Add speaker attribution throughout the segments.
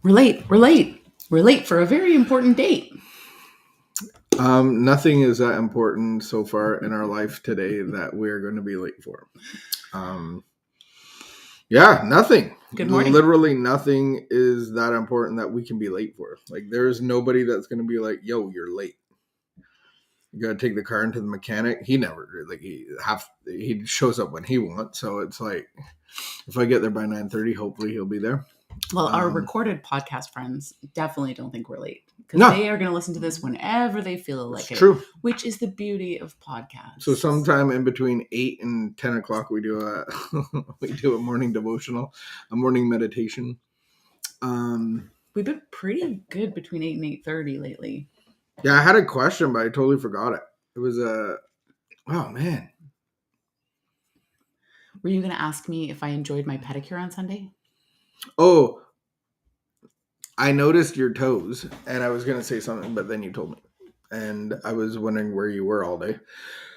Speaker 1: We're late for a very important date.
Speaker 2: Nothing is that important so far in our life today that we're going to be late for. Nothing.
Speaker 1: Good morning.
Speaker 2: Literally nothing is that important that we can be late for. Like, there's nobody that's going to be like, yo, you're late. You got to take the car into the mechanic. He never, like, he shows up when he wants. So it's like, if I get there by 9:30, hopefully he'll be there.
Speaker 1: Well, our recorded podcast friends definitely don't think we're late because they are going to listen to this whenever they feel like it.
Speaker 2: True.
Speaker 1: Which is the beauty of podcasts.
Speaker 2: So sometime in between 8 and 10 o'clock, we do a morning devotional, a morning meditation.
Speaker 1: We've been pretty good between 8 and 8:30 lately.
Speaker 2: Yeah, I had a question, but I totally forgot it. It was oh man.
Speaker 1: Were you going to ask me if I enjoyed my pedicure on Sunday?
Speaker 2: Oh, I noticed your toes, and I was going to say something, but then you told me. And I was wondering where you were all day.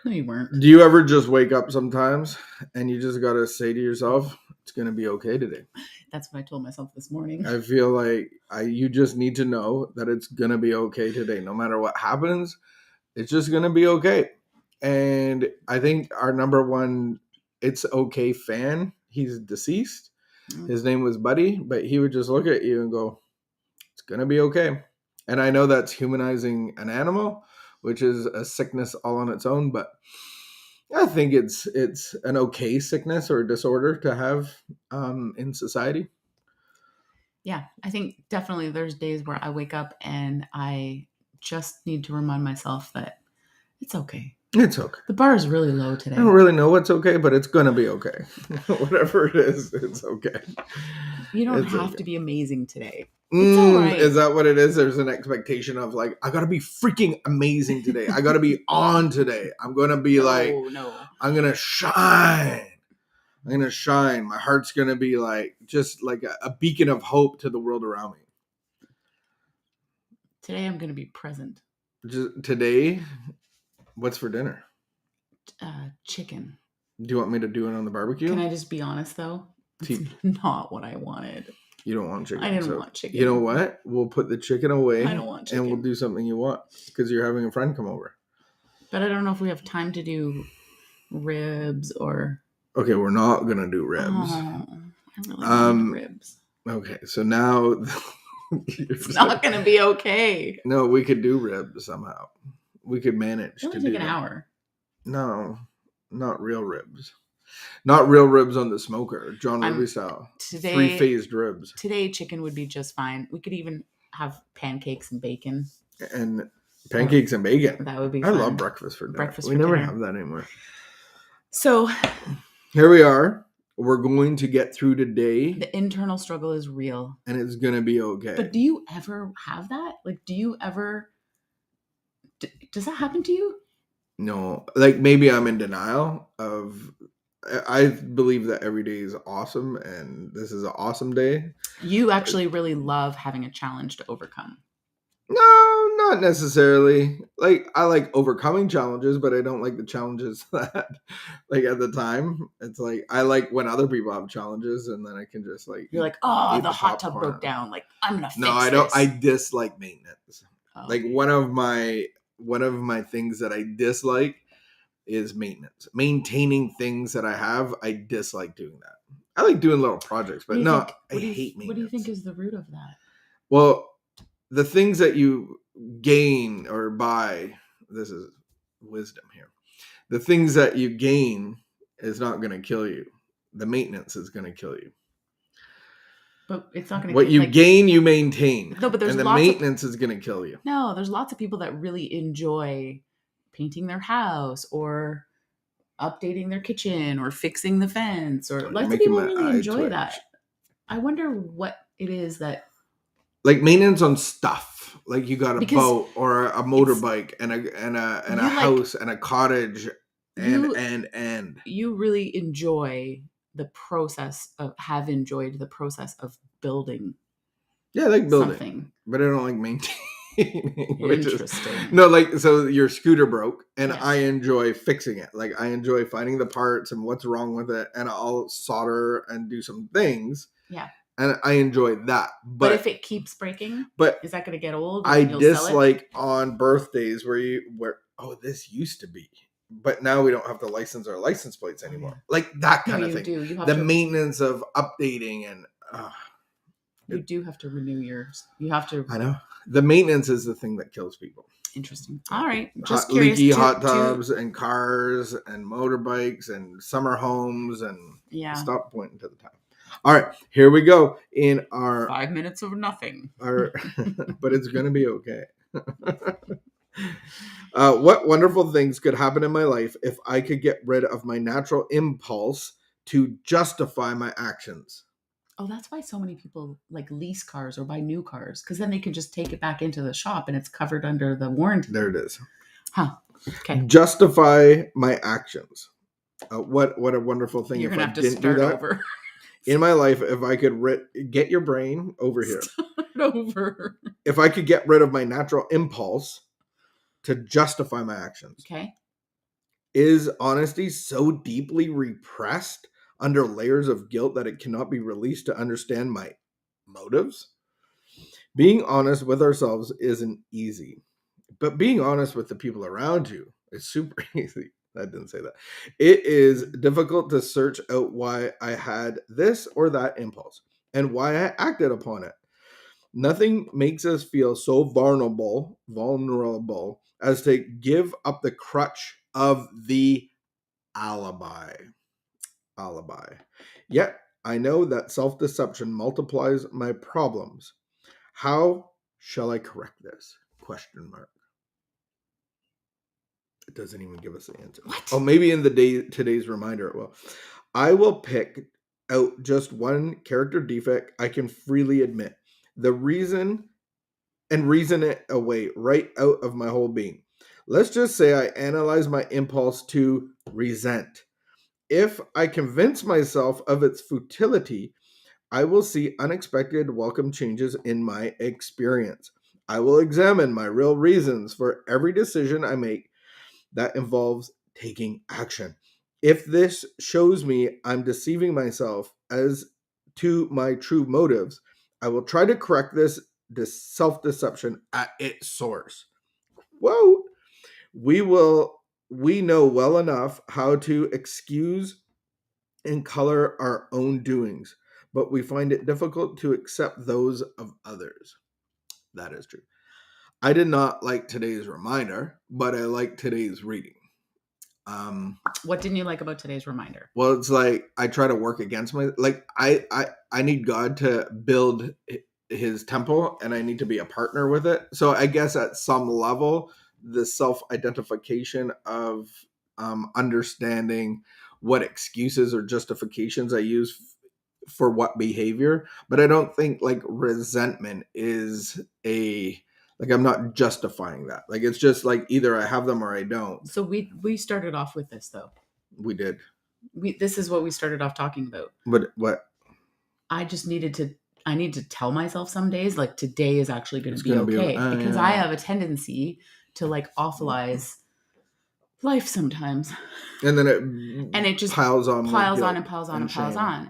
Speaker 1: No, you weren't.
Speaker 2: Do you ever just wake up sometimes and you just got to say to yourself, it's going to be okay today?
Speaker 1: That's what I told myself this morning.
Speaker 2: I feel like you just need to know that it's going to be okay today. No matter what happens, it's just going to be okay. And I think our number one It's Okay fan, he's deceased. His name was Buddy, but he would just look at you and go, it's going to be okay. And I know that's humanizing an animal, which is a sickness all on its own, but I think it's an okay sickness or disorder to have in society.
Speaker 1: Yeah, I think definitely there's days where I wake up and I just need to remind myself that it's okay.
Speaker 2: It's okay.
Speaker 1: The bar is really low today.
Speaker 2: I don't really know what's okay, but it's going to be okay. Whatever it is, it's okay.
Speaker 1: You don't have to be amazing today. It's all right.
Speaker 2: Is that what it is? There's an expectation of like, I got to be freaking amazing today. I got to be on today. I'm going to be I'm going to shine. I'm going to shine. My heart's going to be like, just like a beacon of hope to the world around me.
Speaker 1: Today I'm going to be present.
Speaker 2: Today, what's for dinner?
Speaker 1: Chicken.
Speaker 2: Do you want me to do it on the barbecue?
Speaker 1: Can I just be honest though? It's not what I wanted.
Speaker 2: You don't want chicken.
Speaker 1: I didn't want chicken.
Speaker 2: You know what? We'll put the chicken away.
Speaker 1: I don't want chicken.
Speaker 2: And we'll do something you want because you're having a friend come over.
Speaker 1: But I don't know if we have time to do ribs or...
Speaker 2: Okay, we're not going to do ribs.
Speaker 1: Oh, I really want ribs.
Speaker 2: Okay, so now...
Speaker 1: It's not going to be okay.
Speaker 2: No, we could do ribs somehow. We could manage to do
Speaker 1: take an hour.
Speaker 2: No, not real ribs. Not real ribs on the smoker, John Ruby style.
Speaker 1: Today,
Speaker 2: 3-phased ribs.
Speaker 1: Today, chicken would be just fine. We could even have pancakes and bacon.
Speaker 2: And pancakes and bacon.
Speaker 1: That would be fun.
Speaker 2: I love breakfast for dinner. We never have that anymore.
Speaker 1: So,
Speaker 2: here we are. We're going to get through today.
Speaker 1: The internal struggle is real.
Speaker 2: And it's going to be okay.
Speaker 1: But do you ever have that? Like, do you ever... Does that happen to you?
Speaker 2: No. Like, maybe I'm in denial of... I believe that every day is awesome, and this is an awesome day.
Speaker 1: You actually really love having a challenge to overcome.
Speaker 2: No, not necessarily. Like, I like overcoming challenges, but I don't like the challenges that, like, at the time. It's like, I like when other people have challenges, and then I can just, like...
Speaker 1: You're like, oh, the hot tub broke down. Like, I'm going to fix this.
Speaker 2: No, I don't. I dislike maintenance.
Speaker 1: Oh.
Speaker 2: Like, one of my things that I dislike is maintenance. Maintaining things that I have, I dislike doing that. I like doing little projects, but I hate maintenance.
Speaker 1: What do you think is the root of that?
Speaker 2: Well, the things that you gain or buy, this is wisdom here. The things that you gain is not going to kill you. The maintenance is going to kill you.
Speaker 1: But it's not going to.
Speaker 2: What you gain, you maintain.
Speaker 1: No, but there's
Speaker 2: and the maintenance is going to kill you.
Speaker 1: No, there's lots of people that really enjoy painting their house or updating their kitchen or fixing the fence or lots of people really enjoy that. I wonder what it is that,
Speaker 2: like, maintenance on stuff. Like, you got a boat or a motorbike and a house and a cottage and
Speaker 1: you really enjoy the process of enjoyed the process of building.
Speaker 2: Yeah, I like building
Speaker 1: something,
Speaker 2: but I don't like maintaining.
Speaker 1: Interesting.
Speaker 2: No, like, so your scooter broke and yes. I enjoy fixing it. Like, I enjoy finding the parts and what's wrong with it, and I'll solder and do some things.
Speaker 1: Yeah.
Speaker 2: And I enjoy that.
Speaker 1: But if it keeps breaking, is that going to get old?
Speaker 2: I
Speaker 1: you'll
Speaker 2: dislike
Speaker 1: sell it?
Speaker 2: on birthdays where this used to be, but now we don't have to license our license plates anymore. Oh, yeah. Like that kind of thing.
Speaker 1: You have
Speaker 2: the maintenance of updating and
Speaker 1: you do have to renew yours. You have to.
Speaker 2: I know the maintenance is the thing that kills people.
Speaker 1: Interesting. All right, just curious.
Speaker 2: Leaky hot tubs and cars and motorbikes and summer homes and stop pointing to the time. All right, here we go in our
Speaker 1: 5 minutes of nothing.
Speaker 2: But it's gonna be okay. What wonderful things could happen in my life if I could get rid of my natural impulse to justify my actions?
Speaker 1: Oh, that's why so many people like lease cars or buy new cars, because then they can just take it back into the shop and it's covered under the warranty.
Speaker 2: There it is.
Speaker 1: Huh. Okay.
Speaker 2: Justify my actions. What a wonderful thing.
Speaker 1: You're if gonna have to start over.
Speaker 2: In my life, if I could get your brain over here.
Speaker 1: Start over.
Speaker 2: If I could get rid of my natural impulse to justify my actions.
Speaker 1: Okay.
Speaker 2: Is honesty so deeply repressed under layers of guilt that it cannot be released to understand my motives? Being honest with ourselves isn't easy, but being honest with the people around you is super easy. I didn't say that. It is difficult to search out why I had this or that impulse and why I acted upon it. Nothing makes us feel so vulnerable as to give up the crutch of the alibi. Yet, I know that self-deception multiplies my problems. How shall I correct this? ? It doesn't even give us the answer.
Speaker 1: What?
Speaker 2: Oh, maybe in today's reminder it will. I will pick out just one character defect I can freely admit. The reason it away right out of my whole being. Let's just say I analyze my impulse to resent. If I convince myself of its futility, I will see unexpected welcome changes in my experience. I will examine my real reasons for every decision I make that involves taking action. If this shows me I'm deceiving myself as to my true motives, I will try to correct this self-deception at its source. Whoa! We know well enough how to excuse and color our own doings, but we find it difficult to accept those of others. That is true. I did not like today's reminder, but I like today's reading.
Speaker 1: What didn't you like about today's reminder?
Speaker 2: Well, it's like I try to work against I need God to build his temple and I need to be a partner with it. So I guess at some level, the self-identification of understanding what excuses or justifications I use for what behavior, but I don't think like resentment is I'm not justifying that. Like it's just like either I have them or I don't.
Speaker 1: So we started off with this though.
Speaker 2: We did.
Speaker 1: This is what we started off talking about.
Speaker 2: But what?
Speaker 1: I need to tell myself some days like today is actually going to be okay because I have a tendency to like awfulize life sometimes.
Speaker 2: And then it just piles on.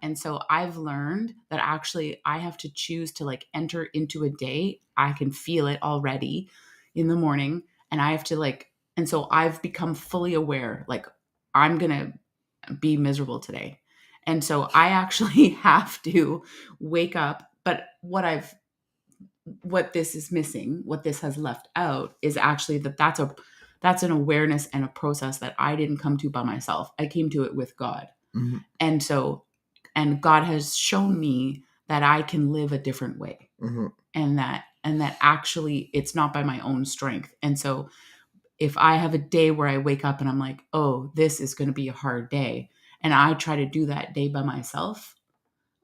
Speaker 1: And so I've learned that actually I have to choose to like enter into a day. I can feel it already in the morning and I have to and so I've become fully aware, like I'm going to be miserable today. And so I actually have to wake up. But what this is missing, what this has left out is actually that's an awareness and a process that I didn't come to by myself. I came to it with God. Mm-hmm. And God has shown me that I can live a different way. Mm-hmm. And that actually it's not by my own strength. And so if I have a day where I wake up and I'm like, oh, this is going to be a hard day, and I try to do that day by myself,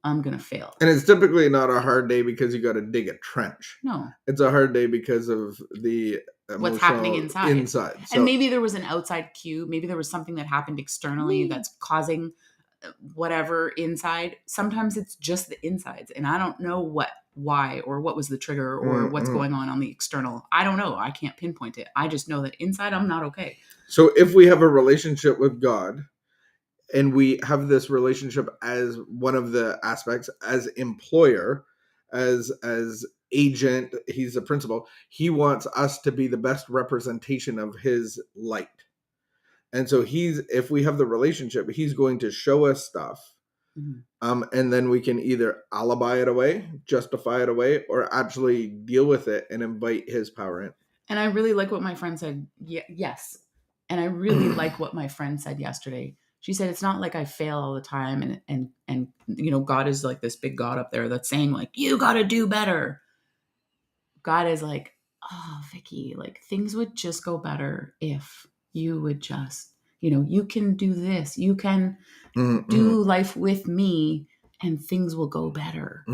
Speaker 1: I'm going to fail.
Speaker 2: And it's typically not a hard day because you got to dig a trench.
Speaker 1: No.
Speaker 2: It's a hard day because of the
Speaker 1: what's happening inside.
Speaker 2: So,
Speaker 1: and maybe there was an outside cue. Maybe there was something that happened externally that's causing whatever inside. Sometimes it's just the insides. And I don't know why, or what was the trigger, or what's going on the external. I don't know. I can't pinpoint it. I just know that inside I'm not okay.
Speaker 2: So if we have a relationship with God, and we have this relationship as one of the aspects as employer, as agent. He's a principal. He wants us to be the best representation of his light. And so if we have the relationship, he's going to show us stuff. And then we can either alibi it away, justify it away, or actually deal with it and invite his power in.
Speaker 1: And I really like what my friend said. Yes. And I really like what my friend said yesterday. She said, it's not like I fail all the time. And, God is like this big God up there that's saying like, you got to do better. God is like, oh, Vicky, like things would just go better if you would just, you can do this. You can do life with me and things will go better.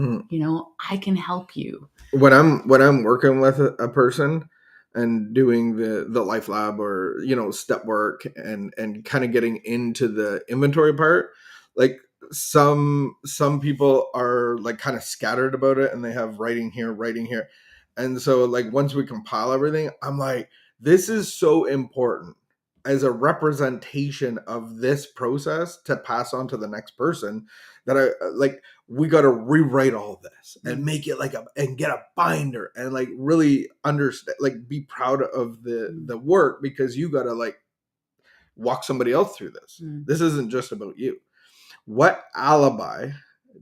Speaker 1: I can help you.
Speaker 2: When I'm working with a person and doing the LifeLab or step work and kind of getting into the inventory part, like some people are like kind of scattered about it and they have writing here, and so like once we compile everything, I'm like, this is so important as a representation of this process to pass on to the next person, that I like, we got to rewrite all this and make it like and get a binder and like really understand, like be proud of the work, because you got to like walk somebody else through this. This isn't just about you. What alibi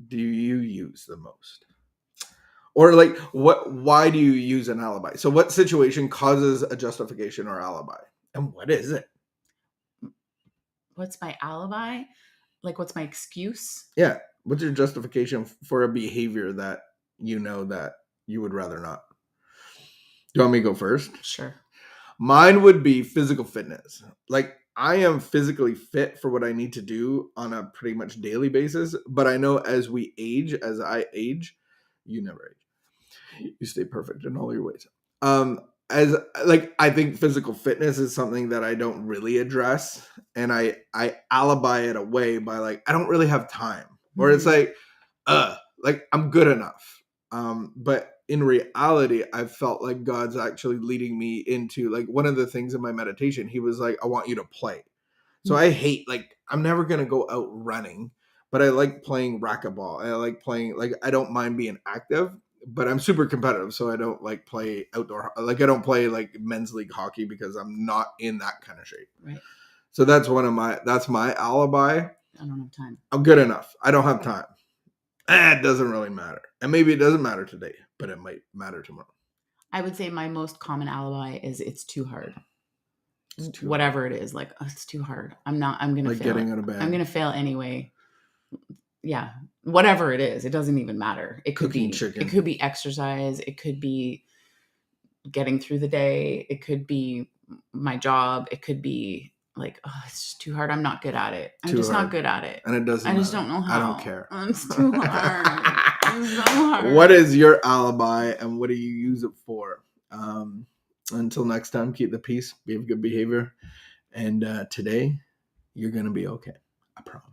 Speaker 2: do you use the most? Or like why do you use an alibi? So what situation causes a justification or alibi? And what is it?
Speaker 1: What's my alibi? Like, what's my excuse?
Speaker 2: Yeah. What's your justification for a behavior that that you would rather not? Do you want me to go first?
Speaker 1: Sure.
Speaker 2: Mine would be physical fitness. Like, I am physically fit for what I need to do on a pretty much daily basis. But I know as I age, you never age. You stay perfect in all your ways. As like, I think physical fitness is something that I don't really address, and I alibi it away by like, I don't really have time, or it's like I'm good enough. But in reality, I felt like God's actually leading me into like one of the things in my meditation. He was like, I want you to play. So I hate, like, I'm never gonna go out running, but I like playing racquetball. I like playing, like, I don't mind being active, but I'm super competitive, so I don't like play outdoor. Like, I don't play like men's league hockey because I'm not in that kind of shape.
Speaker 1: Right.
Speaker 2: So that's my alibi.
Speaker 1: I don't have time.
Speaker 2: I'm good enough. I don't have time. It doesn't really matter. And maybe it doesn't matter today, but it might matter tomorrow.
Speaker 1: I would say my most common alibi is it's too hard. Whatever it is, like, oh, it's too hard. I'm going to fail.
Speaker 2: Getting out of bed.
Speaker 1: I'm going to fail anyway. Yeah. Whatever it is, it doesn't even matter. It could be chicken. It could be exercise. It could be getting through the day. It could be my job. It could be like, oh, it's just too hard. I'm not good at it. I'm just not good at it.
Speaker 2: And it doesn't
Speaker 1: I just don't know how.
Speaker 2: I don't care.
Speaker 1: It's too hard. It's so hard.
Speaker 2: What is your alibi and what do you use it for? Until next time, keep the peace, be of good behavior. And today, you're going to be okay. I promise.